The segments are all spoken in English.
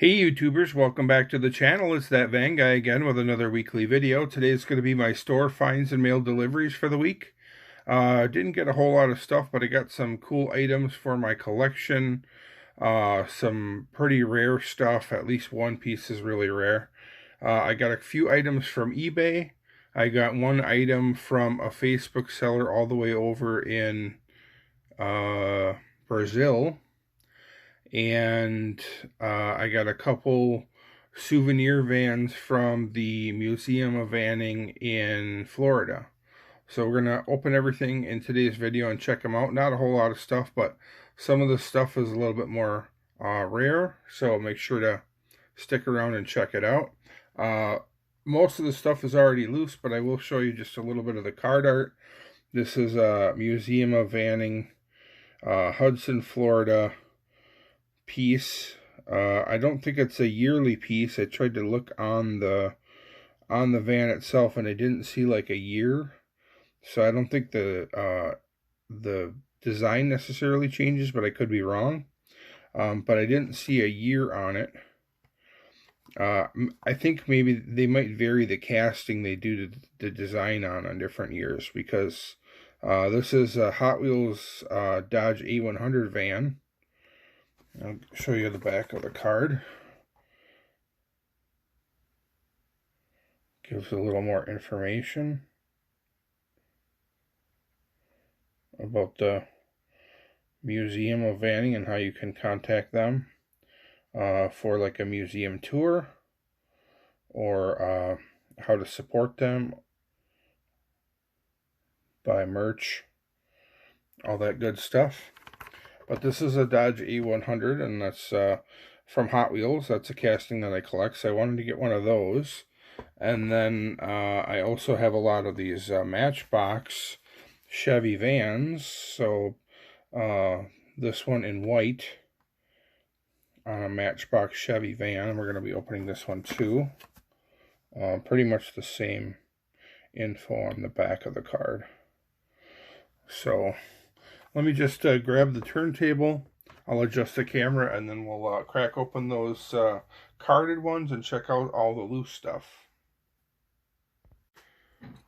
Hey YouTubers, welcome back to the channel. It's that Van Guy again with another weekly video. Today's going to be my store finds and mail deliveries for the week. Didn't get a whole lot of stuff, but I got some cool items for my collection. Some pretty rare stuff. At least one piece is really rare. I got a few items from eBay. I got one item from a Facebook seller all the way over in Brazil. And I got a couple souvenir vans from the Museum of Vanning in Florida. So we're going to open everything in today's video and check them out. Not a whole lot of stuff, but some of the stuff is a little bit more rare. So make sure to stick around and check it out. Most of the stuff is already loose, but I will show you just a little bit of the card art. This is a Museum of Vanning, Hudson, Florida piece. I don't think it's a yearly piece. I tried to look on the van itself and I didn't see like a year, so I don't think the design necessarily changes, but I could be wrong. But I didn't see a year on it. I think maybe they might vary the casting they do to the design on different years, because this is a Hot Wheels Dodge A100 van. I'll show you the back of the card. Gives a little more information about the Museum of Vanning and how you can contact them for like a museum tour, or how to support them, buy merch, all that good stuff. But this is a Dodge A100, and that's from Hot Wheels. That's a casting that I collect, so I wanted to get one of those. And then I also have a lot of these Matchbox Chevy vans. So this one in white on a Matchbox Chevy van. We're going to be opening this one too. Pretty much the same info on the back of the card. So let me just grab the turntable. I'll adjust the camera, and then we'll crack open those carded ones and check out all the loose stuff.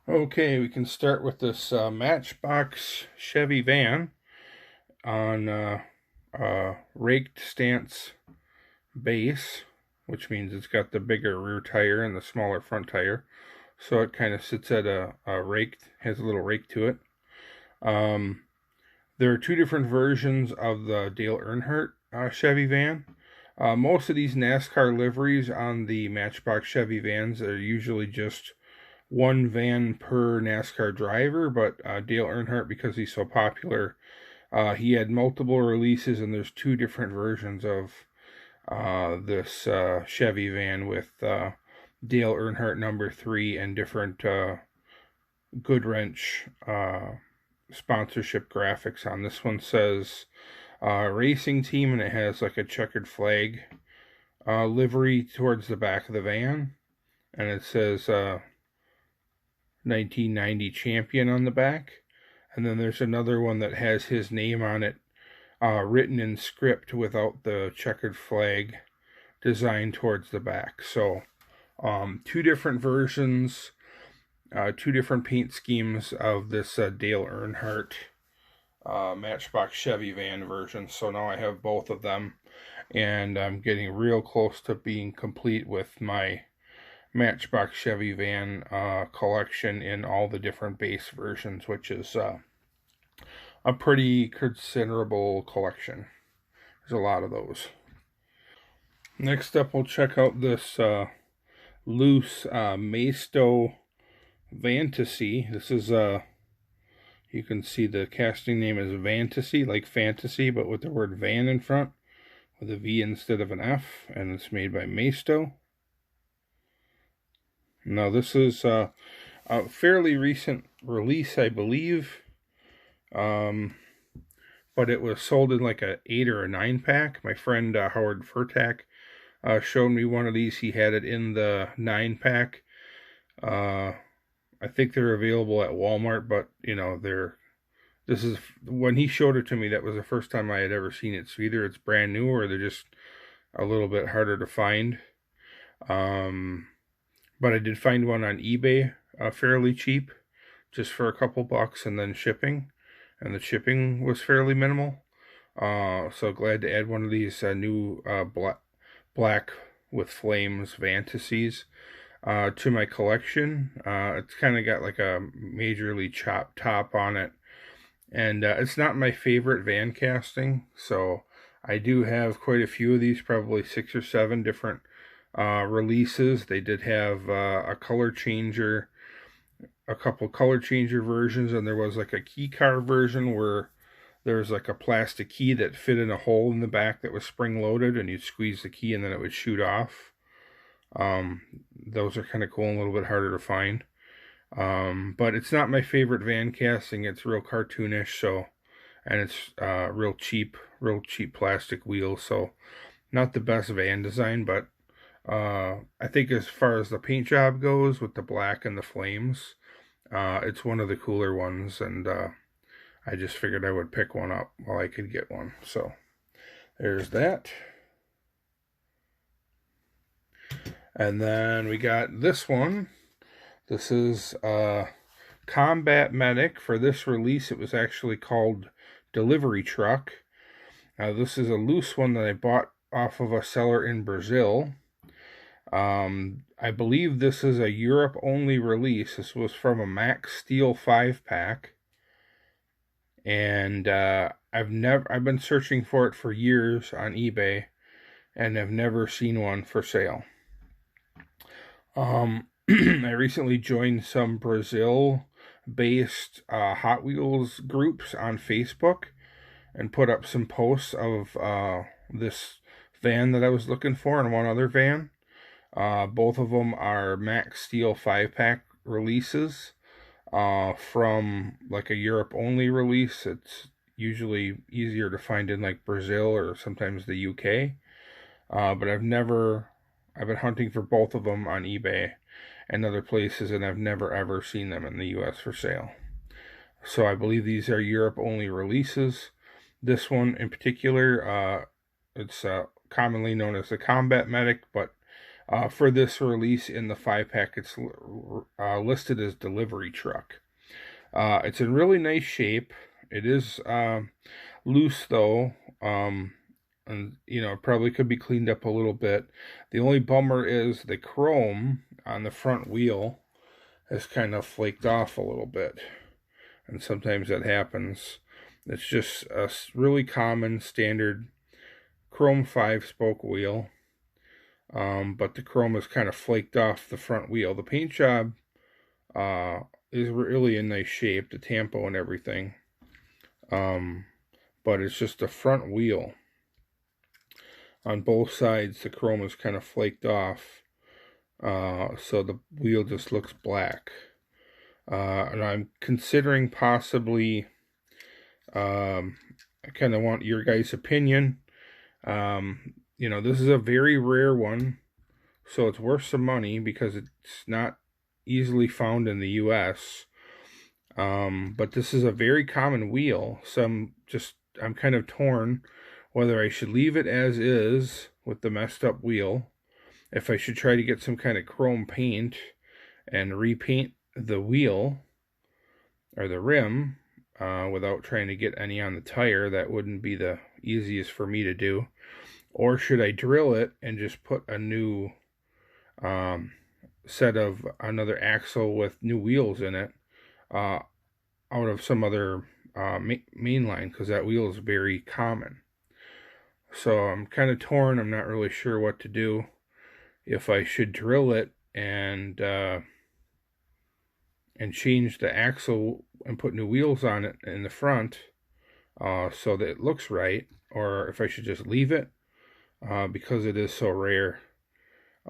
Okay, we can start with this Matchbox Chevy van on raked stance base, which means it's got the bigger rear tire and the smaller front tire. So it kind of sits at a raked, has a little rake to it. There are two different versions of the Dale Earnhardt Chevy van. Most of these NASCAR liveries on the Matchbox Chevy vans are usually just one van per NASCAR driver, but Dale Earnhardt, because he's so popular, he had multiple releases, and there's two different versions of this Chevy van with Dale Earnhardt number 3 and different Goodwrench sponsorship graphics on. This one says racing team, and it has like a checkered flag livery towards the back of the van, and it says 1990 champion on the back. And then there's another one that has his name on it, written in script without the checkered flag design towards the back. So two different versions, two different paint schemes of this Dale Earnhardt Matchbox Chevy van version. So now I have both of them, and I'm getting real close to being complete with my Matchbox Chevy van collection in all the different base versions, which is a pretty considerable collection. There's a lot of those. Next up, we'll check out this loose Maisto Fantasy. This is you can see the casting name is Fantasy, like fantasy, but with the word van in front, with a V instead of an F, and it's made by Maisto. Now this is a fairly recent release, I believe, but it was sold in like a 8 or a 9 pack. My friend Howard Furtak showed me one of these. He had it in the 9 pack. I think they're available at Walmart, but you know, this is, when he showed it to me, that was the first time I had ever seen it. So either it's brand new, or they're just a little bit harder to find. But I did find one on eBay fairly cheap, just for a couple bucks, and then shipping. And the shipping was fairly minimal. So glad to add one of these new black with flames fantasies to my collection. It's kind of got like a majorly chopped top on it. And it's not my favorite van casting, so I do have quite a few of these, probably 6 or 7 different releases. They did have a color changer, a couple color changer versions, and there was like a key car version where there was like a plastic key that fit in a hole in the back that was spring loaded, and you'd squeeze the key and then it would shoot off. Those are kind of cool and a little bit harder to find. But it's not my favorite van casting. It's real cartoonish, so, and it's real cheap plastic wheels, so not the best van design, but I think as far as the paint job goes with the black and the flames, it's one of the cooler ones, and I just figured I would pick one up while I could get one. So there's that. And then we got this one. This is Combat Medic. For this release, it was actually called Delivery Truck. This is a loose one that I bought off of a seller in Brazil. I believe this is a Europe-only release. This was from a Max Steel 5-pack. And I've been searching for it for years on eBay, and I've never seen one for sale. I recently joined some Brazil-based Hot Wheels groups on Facebook and put up some posts of this van that I was looking for and one other van. Both of them are Max Steel 5-pack releases from like a Europe-only release. It's usually easier to find in like Brazil or sometimes the UK. But I've been hunting for both of them on eBay and other places, and I've never ever seen them in the US for sale. So I believe these are Europe-only releases. This one in particular, it's commonly known as the Combat Medic, but for this release in the 5-pack, it's listed as Delivery Truck. It's in really nice shape. It is loose though, and you know, it probably could be cleaned up a little bit. The only bummer is the chrome on the front wheel has kind of flaked off a little bit, and sometimes that happens. It's just a really common standard chrome 5-spoke wheel, but the chrome is kind of flaked off the front wheel. The paint job is really in nice shape, the tampo and everything, but it's just the front wheel. On both sides, the chrome is kind of flaked off, so the wheel just looks black. And I'm considering possibly, I kind of want your guys' opinion. You know, this is a very rare one, so it's worth some money because it's not easily found in the US. But this is a very common wheel, so I'm kind of torn whether I should leave it as is with the messed up wheel, if I should try to get some kind of chrome paint and repaint the wheel or the rim without trying to get any on the tire. That wouldn't be the easiest for me to do. Or should I drill it and just put a new set of another axle with new wheels in it out of some other mainline, because that wheel is very common. So I'm kind of torn. I'm not really sure what to do. If I should drill it and change the axle and put new wheels on it in the front so that it looks right, or if I should just leave it because it is so rare.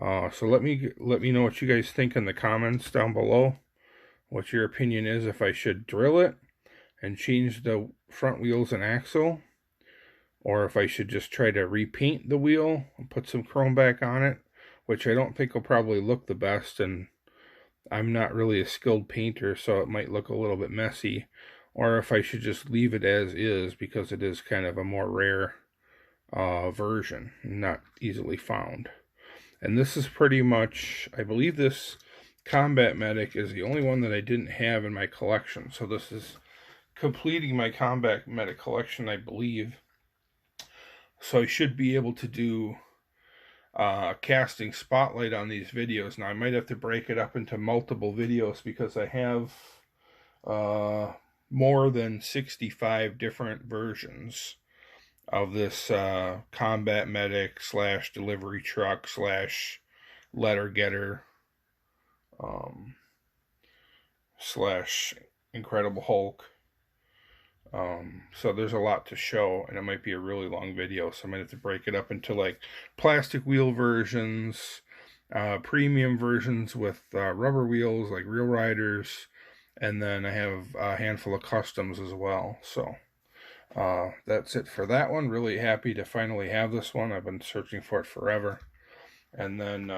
So let me know what you guys think in the comments down below. What your opinion is, if I should drill it and change the front wheels and axle, or if I should just try to repaint the wheel and put some chrome back on it, which I don't think will probably look the best, and I'm not really a skilled painter, so it might look a little bit messy. Or if I should just leave it as is, because it is kind of a more rare version, not easily found. And this is pretty much, I believe this Combat Medic is the only one that I didn't have in my collection. So this is completing my Combat Medic collection, I believe. So I should be able to do casting spotlight on these videos. Now I might have to break it up into multiple videos because I have more than 65 different versions of this Combat Medic / delivery truck / letter getter / Incredible Hulk. So there's a lot to show, and it might be a really long video, so I might have to break it up into like plastic wheel versions, premium versions with rubber wheels like Real Riders, and then I have a handful of customs as well. So that's it for that one. Really happy to finally have this one. I've been searching for it forever. And then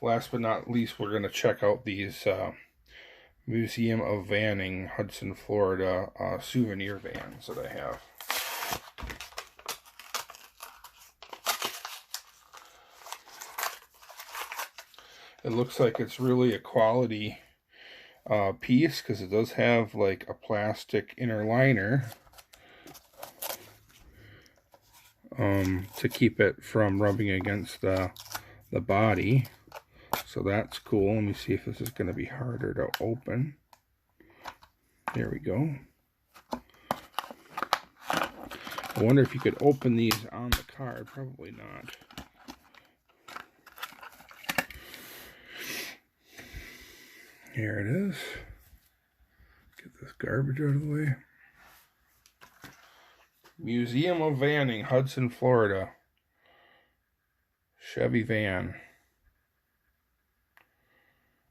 last but not least, we're going to check out these Museum of Vanning, Hudson, Florida souvenir vans that I have. It looks like it's really a quality piece because it does have like a plastic inner liner to keep it from rubbing against the body. So that's cool. Let me see if this is going to be harder to open. There we go. I wonder if you could open these on the card. Probably not. Here it is. Get this garbage out of the way. Museum of Vanning, Hudson, Florida. Chevy van.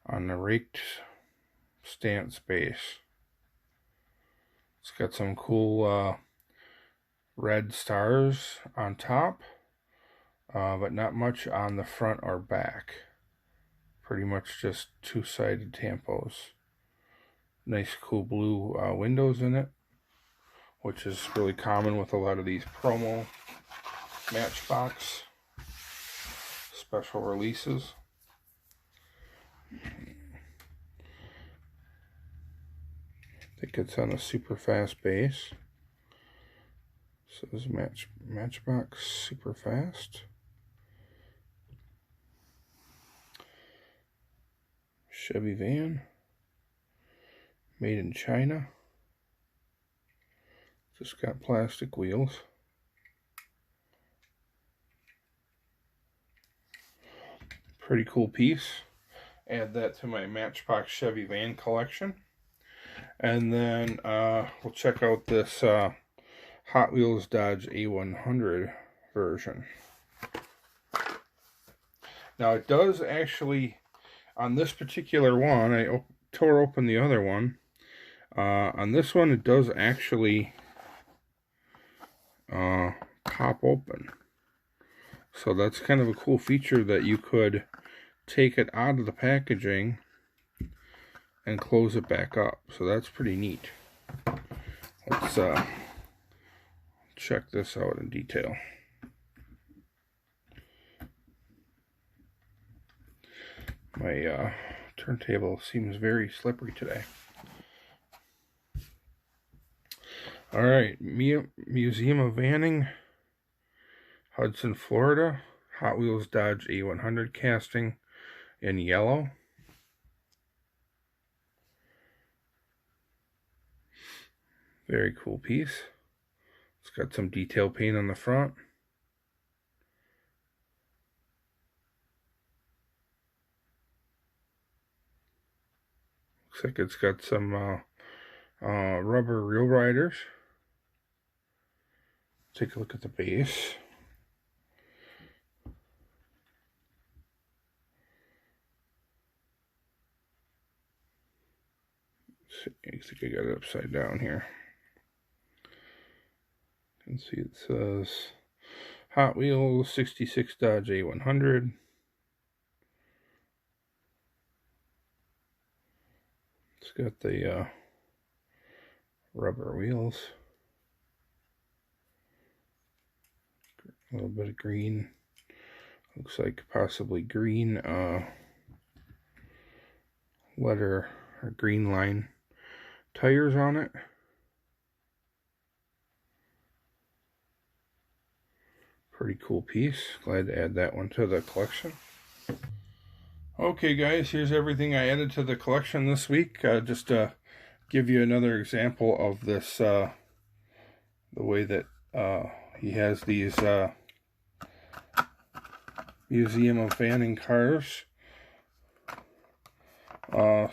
On the raked stance base. It's got some cool red stars on top, but not much on the front or back. Pretty much just two-sided tampos. Nice cool blue windows in it, which is really common with a lot of these promo Matchbox special releases. I think it's on a super fast base. So this is Matchbox super fast. Chevy van. Made in China. Just got plastic wheels. Pretty cool piece. Add that to my Matchbox Chevy van collection. And then we'll check out this Hot Wheels Dodge A100 version. Now it does actually, on this particular one, I tore open the other one. On this one it does actually pop open. So that's kind of a cool feature that you could take it out of the packaging and close it back up. So that's pretty neat. Let's check this out in detail. My turntable seems very slippery today. Alright, Museum of Vanning, Hudson, Florida. Hot Wheels Dodge A100 casting in yellow. Very cool piece. It's got some detail paint on the front. Looks like it's got some rubber Real Riders. Take a look at the base. I think I got it upside down here. You can see it says Hot Wheels 66 Dodge A100. It's got the rubber wheels. A little bit of green. Looks like possibly green letter or green line tires on it. Pretty cool piece. Glad to add that one to the collection. Okay guys, here's everything I added to the collection this week. Just to give you another example of this, the way that he has these Museum of Vanning cars.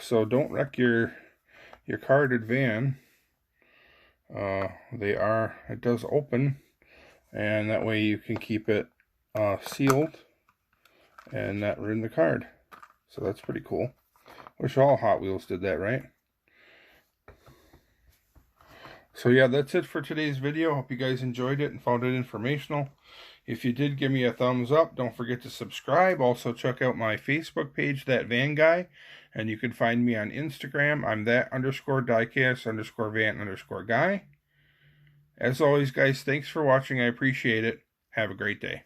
So don't wreck your carded van. It does open, and that way you can keep it sealed and not ruin the card. So that's pretty cool. Wish all Hot Wheels did that, right? So yeah, that's it for today's video. Hope you guys enjoyed it and found it informational. If you did, give me a thumbs up. Don't forget to subscribe. Also check out my Facebook page, That Van Guy. And you can find me on Instagram. I'm that_diecast_van_guy. As always, guys, thanks for watching. I appreciate it. Have a great day.